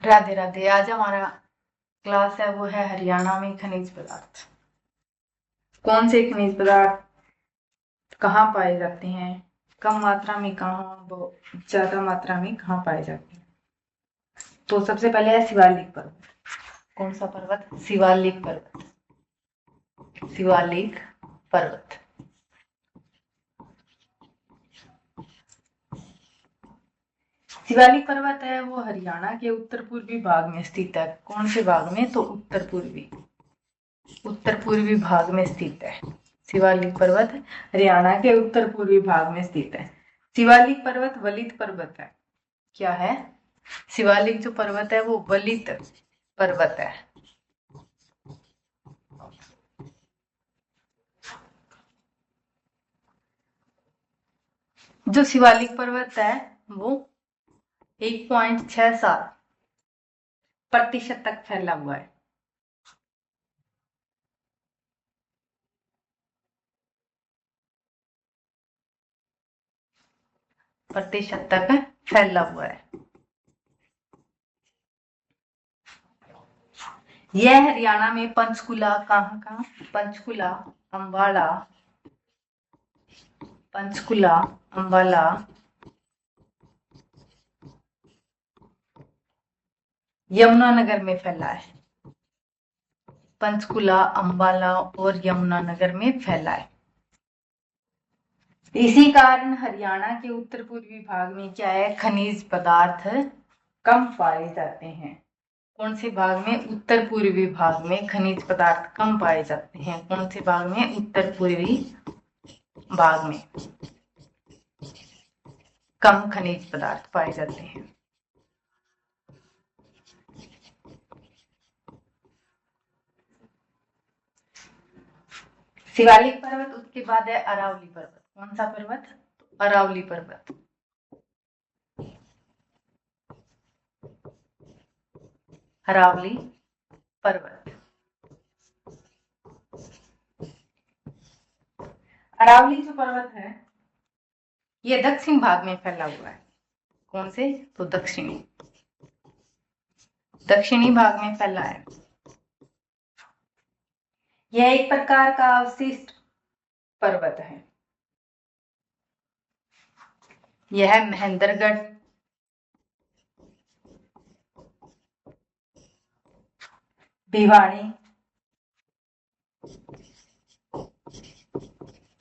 राधे राधे। आज हमारा क्लास है वो है हरियाणा में खनिज पदार्थ। कौन से खनिज पदार्थ कहाँ पाए जाते हैं, कम मात्रा में कहाँ, ज्यादा मात्रा में कहाँ पाए जाते हैं। तो सबसे पहले है शिवालिक पर्वत। कौन सा पर्वत? शिवालिक पर्वत। शिवालिक पर्वत। शिवालिक पर्वत है वो हरियाणा के उत्तर पूर्वी भाग में स्थित है। कौन से भाग में? तो उत्तर पूर्वी भाग में स्थित है। शिवालिक पर्वत हरियाणा के उत्तर पूर्वी भाग में स्थित है। शिवालिक पर्वत वलित पर्वत है। क्या है? शिवालिक जो पर्वत है वो वलित पर्वत है। जो शिवालिक पर्वत है वो 1.67% तक फैला हुआ है। प्रतिशत तक फैला हुआ है। यह हरियाणा में पंचकुला, कहाँ? पंचकुला, अंबाला, पंचकुला, अंबाला, यमुनानगर में फैला है। पंचकुला, अंबाला और यमुनानगर में फैला है। इसी कारण हरियाणा के उत्तर पूर्वी भाग में क्या है? खनिज पदार्थ कम पाए जाते हैं। कौन से भाग में? उत्तर पूर्वी भाग में खनिज पदार्थ कम पाए जाते हैं। कौन से भाग में? उत्तर पूर्वी भाग में कम खनिज पदार्थ पाए जाते हैं। शिवालिक पर्वत, उसके बाद है अरावली पर्वत। कौन सा पर्वत? अरावली पर्वत। अरावली पर्वत। अरावली जो पर्वत है ये दक्षिण भाग में फैला हुआ है। कौन से? तो दक्षिणी भाग में फैला है। यह एक प्रकार का अवशिष्ट पर्वत है। यह महेंद्रगढ़, भिवानी,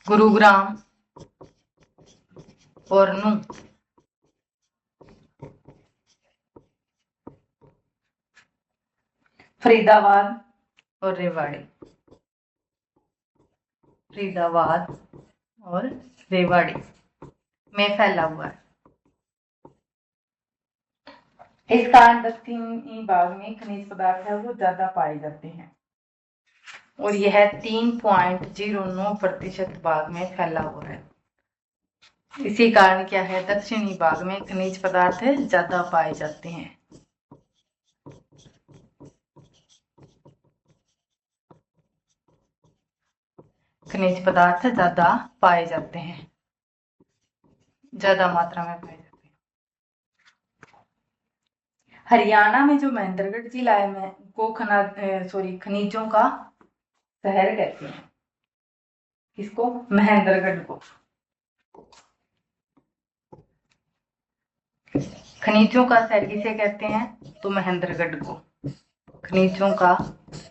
गुरुग्राम और नूह, फरीदाबाद और रेवाड़ी, फरीदाबाद और रेवाड़ी में फैला हुआ है। इस कारण दक्षिणी भाग में खनिज पदार्थ है वो ज्यादा पाए जाते हैं और यह 3.09% भाग में फैला हुआ है। इसी कारण क्या है? दक्षिणी भाग में खनिज पदार्थ ज्यादा पाए जाते हैं। खनिज पदार्थ ज्यादा पाए जाते हैं, ज्यादा मात्रा में पाए जाते हैं। हरियाणा में जो महेंद्रगढ़ जिला है को खनिजों का शहर कहते हैं। किसको? महेंद्रगढ़ को। खनिजों का शहर किसे कहते हैं? तो महेंद्रगढ़ को। खनिजों का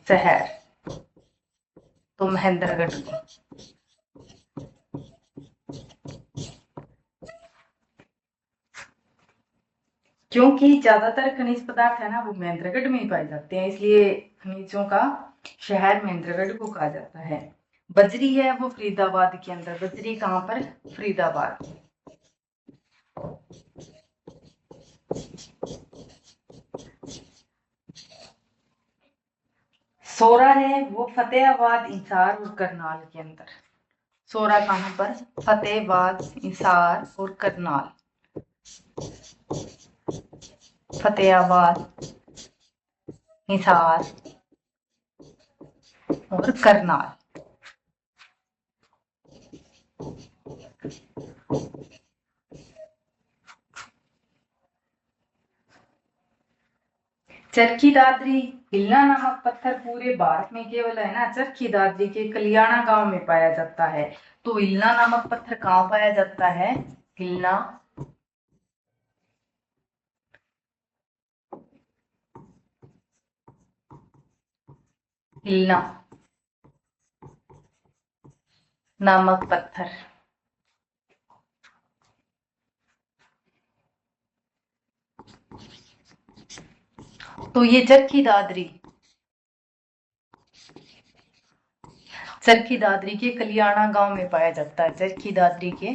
शहर तो महेंद्रगढ़ को। क्योंकि ज्यादातर खनिज पदार्थ है ना वो महेंद्रगढ़ में ही पाए जाते हैं, इसलिए खनिजों का शहर महेंद्रगढ़ को कहा जाता है। बजरी है वो फरीदाबाद के अंदर। बजरी कहाँ पर? फरीदाबाद। सोरा है वो फतेहाबाद, हिसार और करनाल के अंदर। सोरा कहाँ पर? फतेहाबाद, हिसार और करनाल। फतेहाबाद, हिसार और करनाल। चरखी दादरी हिलना नामक पत्थर पूरे भारत में केवल है ना चरखी दादरी के कलियाणा गांव में पाया जाता है। तो हिलना नामक पत्थर कहाँ पाया जाता है? हिलना हिलना नामक पत्थर। तो ये चरखी दादरी के कलियाणा गांव में पाया जाता है। चरखी दादरी के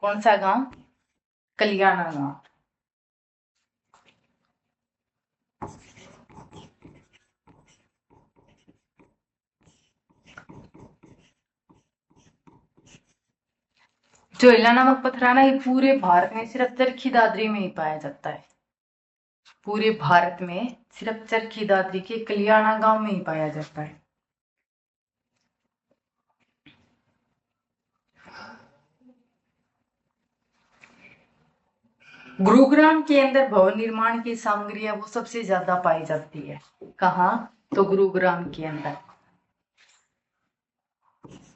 कौन सा गांव? कलियाणा गांव। जो हिलना नामक पत्थर है ना, ये पूरे भारत में सिर्फ चरखी दादरी में ही पाया जाता है। पूरे भारत में सिर्फ चरखी दादरी के कलियाणा गांव में ही पाया जाता है। गुरुग्राम के अंदर भवन निर्माण की सामग्री है वो सबसे ज्यादा पाई जाती है। कहाँ? तो गुरुग्राम के अंदर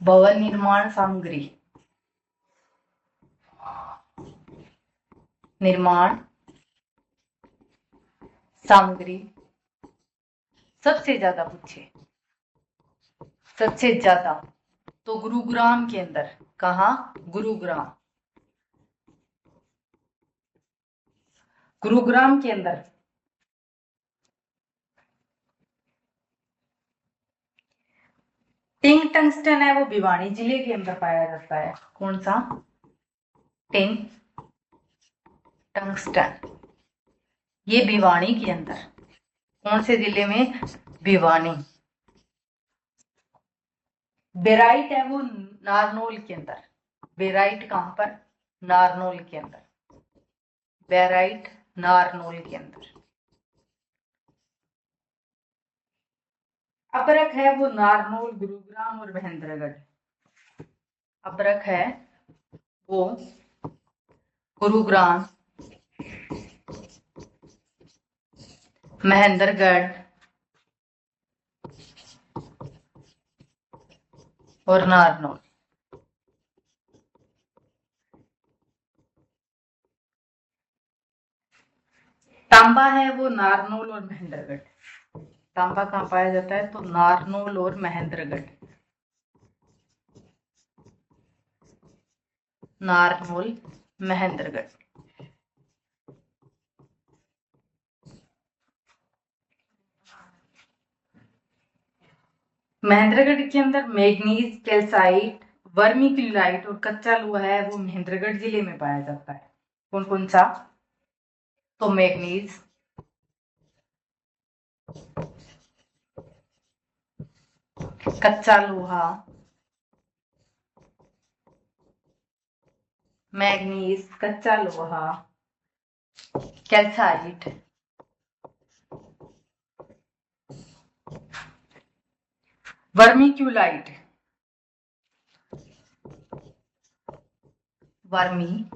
भवन निर्माण सामग्री सबसे ज्यादा पूछे, सबसे ज्यादा तो गुरुग्राम के अंदर। कहाँ? गुरुग्राम के अंदर। टिंग टंगस्टन है वो भिवानी जिले के अंदर पाया जाता है। कौन सा? टिंग टंगस्टन, ये भिवानी के अंदर। कौन से जिले में? भिवानी। बेराइट है वो नारनौल के अंदर। बेराइट कहां पर? नारनौल के अंदर। बेराइट नारनौल के अंदर। अबरक है वो नारनौल, गुरुग्राम और महेंद्रगढ़। अबरक है वो गुरुग्राम, महेंद्रगढ़ और नारनौल। तांबा है वो नारनौल और महेंद्रगढ़। तांबा कहाँ पाया जाता है? तो नारनौल और महेंद्रगढ़। नारनौल, महेंद्रगढ़। महेंद्रगढ़ के अंदर मैग्नीज, कैल्साइट, वर्मिक्यूलाइट और कच्चा लोहा है वो महेंद्रगढ़ जिले में पाया जाता है। कौन कौन सा? तो मैग्नीज, कच्चा लोहा, मैग्नीज, कच्चा लोहा, कैल्साइट, वर्मिक्यूलाइट, वर्मिक्यूलाइट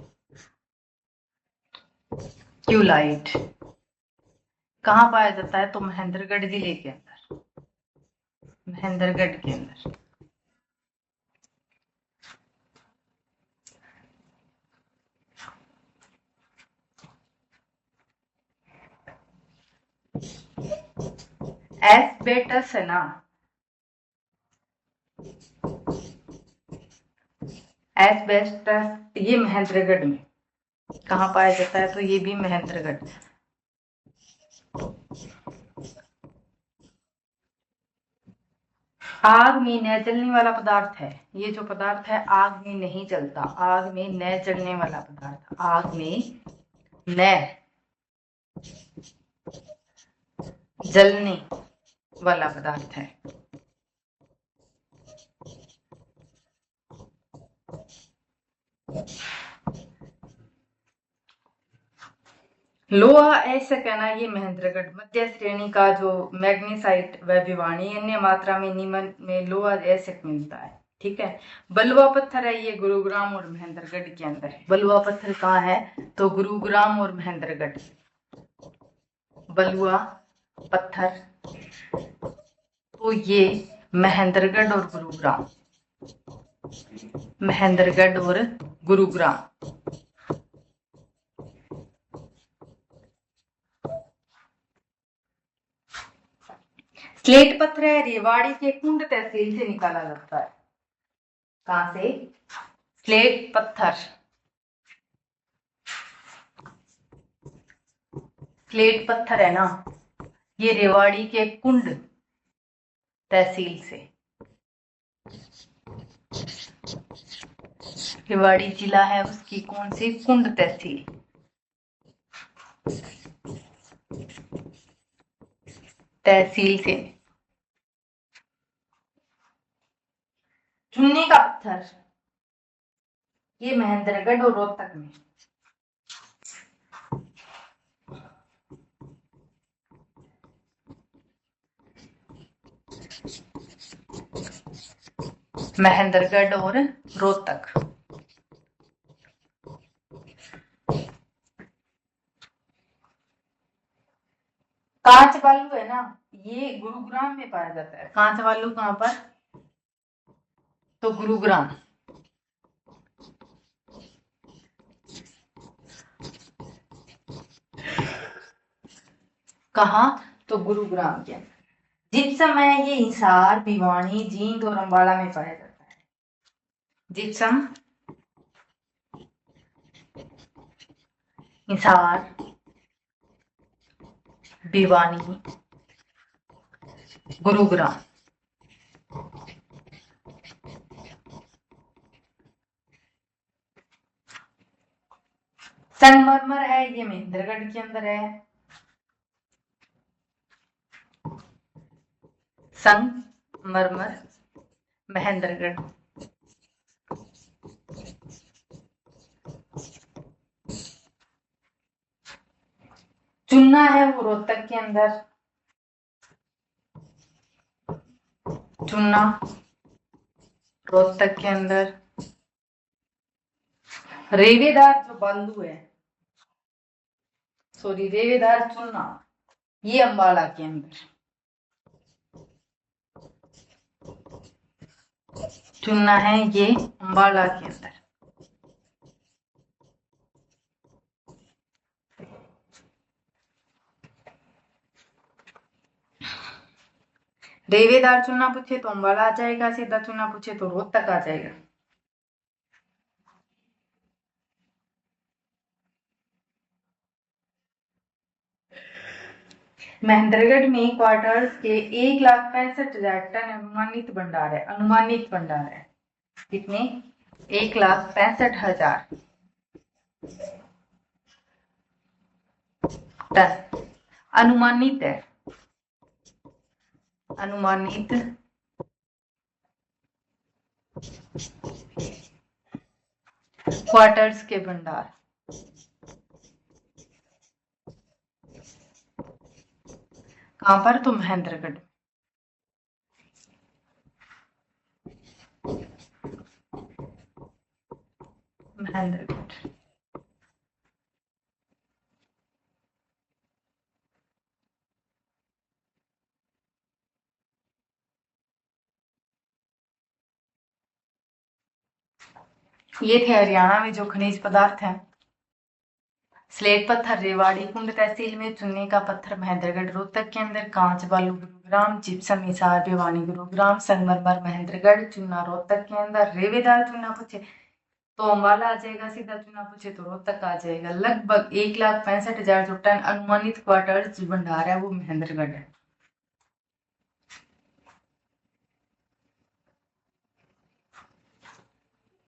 कहाँ पाया जाता है? तो महेंद्रगढ़ जिले के अंदर। महेंद्रगढ़ के अंदर। एस्बेस्टस है ना, एस्बेस्टस ये महेंद्रगढ़ में कहाँ पाया जाता है? तो ये भी महेंद्रगढ़। आग में न जलने वाला पदार्थ है, ये जो पदार्थ है आग में नहीं जलता। आग में न जलने वाला पदार्थ, आग में न जलने वाला पदार्थ है। लोहा ऐसा कहना, ये महेंद्रगढ़। मध्य श्रेणी का जो मैग्नीसाइट व भिवानी अन्य मात्रा में निम्न में लोहा ऐसे मिलता है। ठीक है। बलुआ पत्थर है ये गुरुग्राम और महेंद्रगढ़ के अंदर। बलुआ पत्थर कहाँ है? तो गुरुग्राम और महेंद्रगढ़। बलुआ पत्थर, तो ये महेंद्रगढ़ और गुरुग्राम, महेंद्रगढ़ और गुरुग्राम। स्लेट पत्थर है रेवाड़ी के कुंड तहसील से निकाला जाता है। कहां से? स्लेट पत्थर, स्लेट पत्थर है ना, ये रेवाड़ी के कुंड तहसील से, रेवाड़ी जिला है उसकी कौन सी कुंड तहसील, तहसील से। चुन्नी का पत्थर, ये महेंद्रगढ़ और रोहतक में। महेंद्रगढ़ और रोहतक। कांच बालू है ना, ये गुरुग्राम में पाया जाता है। कांच बालू कहां पर? तो गुरुग्राम। कहा? तो गुरुग्राम के। जिप्सम है ये हिसार, भिवानी, जींद और अंबाला में पाया जाता है। जिप्सम हिसार, भिवानी, गुरुग्राम। संगमरमर है ये महेंद्रगढ़ के अंदर है। संगमरमर महेंद्रगढ़। चूना है वो रोहतक के अंदर, चूना रोहतक के अंदर। रेवेदार जो बालू है, सॉरी रेवेदार चूना, ये अंबाला के अंदर। चुनना है ये अंबाला के अंदर। रेवेदार चूना पूछे तो अंबाला आ जाएगा, सीधा चूना पूछे तो रोहतक आ जाएगा। महेंद्रगढ़ में क्वार्टर्स के 1,65,000 टन अनुमानित भंडार है। अनुमानित भंडार है कितने? 1,65,000 टन अनुमानित है। अनुमानित क्वार्टर्स के भंडार। कहां पर? तो महेंद्रगढ़। महेंद्रगढ़। ये थे हरियाणा में जो खनिज पदार्थ हैं। स्लेट पत्थर रेवाड़ी कुंड तहसील में, चुन्नी का पत्थर महेंद्रगढ़ रोहतक के अंदर, कांच बालू गुरुग्राम, जिप्सम हिसार भिवानी गुरुग्राम, संगमरमर महेंद्रगढ़, चूना रोहतक के अंदर। रेवेदार चूना पूछे तो अंबाला आ जाएगा, सीधा चूना पूछे तो रोहतक आ जाएगा। लगभग 1,65,000 जो टन अनुमानित क्वार्टर्स भंडार है वो महेंद्रगढ़ है।